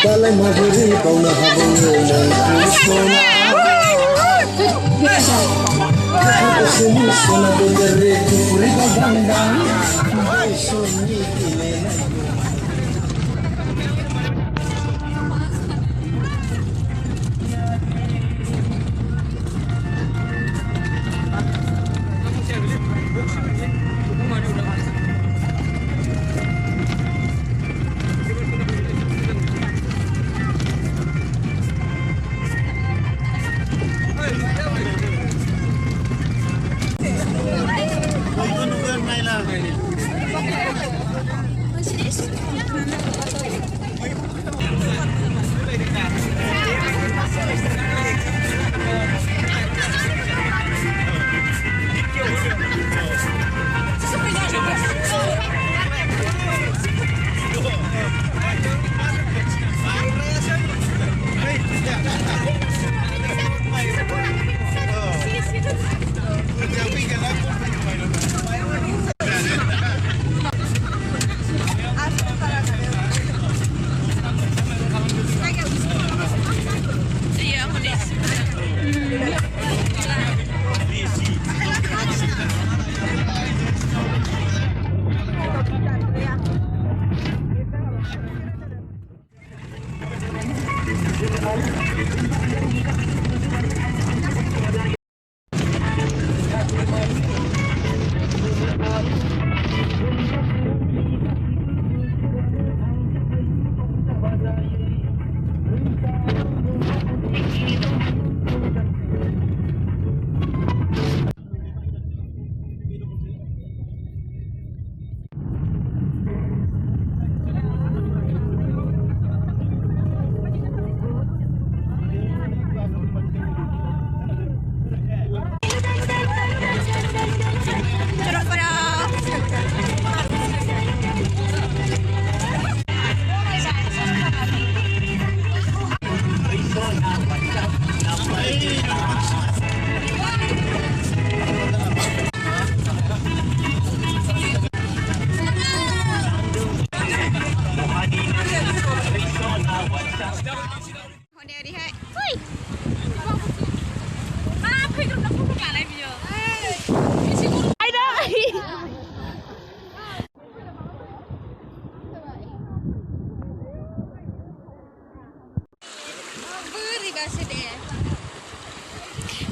दालाय माबोरै बावनो हाबावनो नोंखौ सना गोसोनि सना बेरे फुरि गांदां समनि गेलेनाय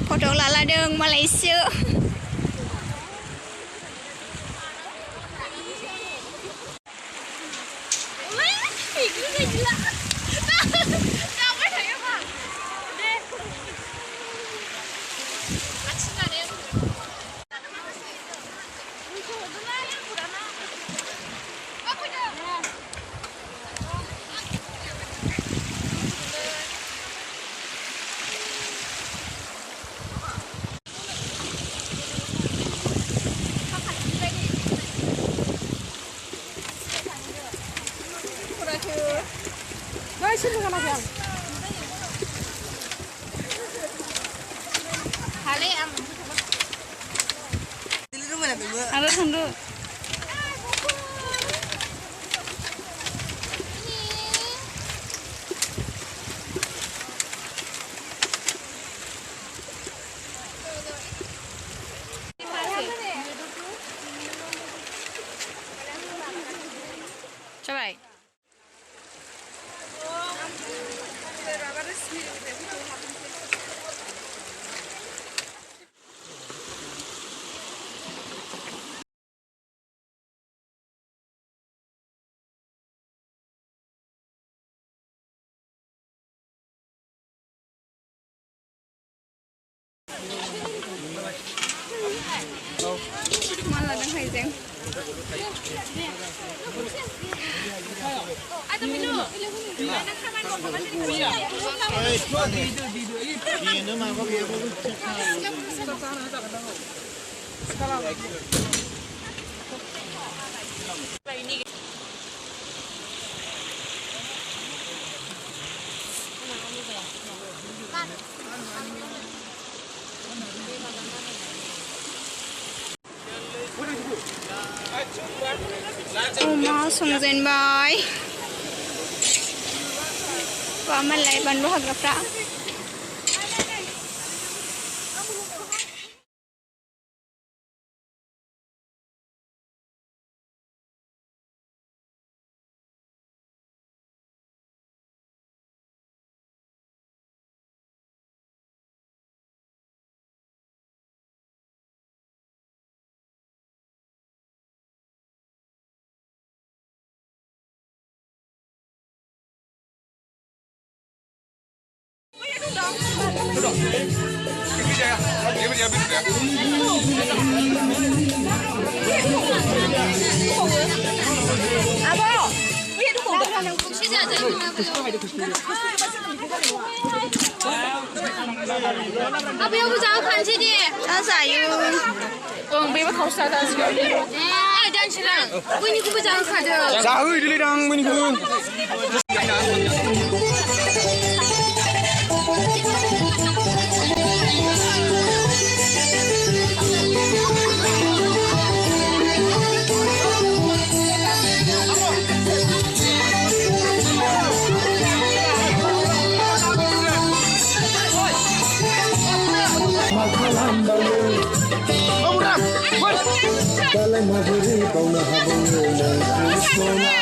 Foto laladeng Malaysia. Ada tunggu. Coba. Malah dengan haizeng. Ada minum. Mau sungzen boy. Wa malai bandu hagrafra. Apa yang aku jangan看这的？ Sasayu.别把口塞到这里。哎，站起来！为你可不jangan看着。 Sahui dili dang menikun. Dalam hati kau nak habang sona.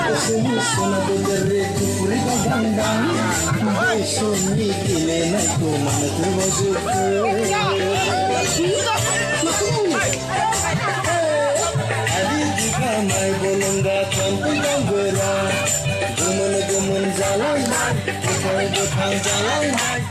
Kesini sona berdiri kupuri bagandang. Soni kile nak tu mana terwujud. Adik jika mai bolong datang pulang berat. Gemen jalan, bukan jalan.